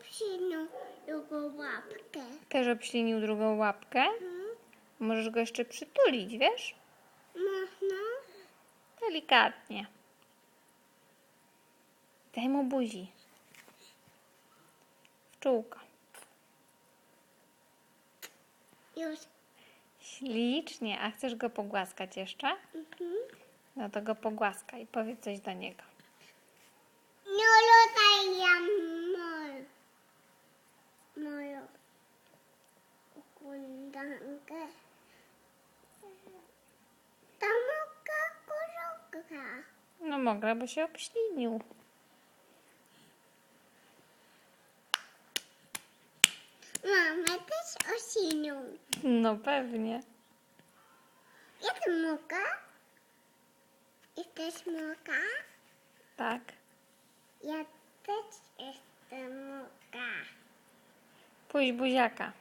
obcinał jego łapkę. Też obślinił drugą łapkę. Możesz go jeszcze przytulić, wiesz? Można? Delikatnie. Daj mu buzi. W czółko. Już. Ślicznie. A chcesz go pogłaskać jeszcze? No to go pogłaskaj. Powiedz coś do niego. Nie lotaj ja moją układankę. To mogę koronka. No mogę, bo się obślinił. Mamy też osiną. No pewnie. Jest muka? Jesteś muka? Tak. Ja też jestem muka. Puść buziaka.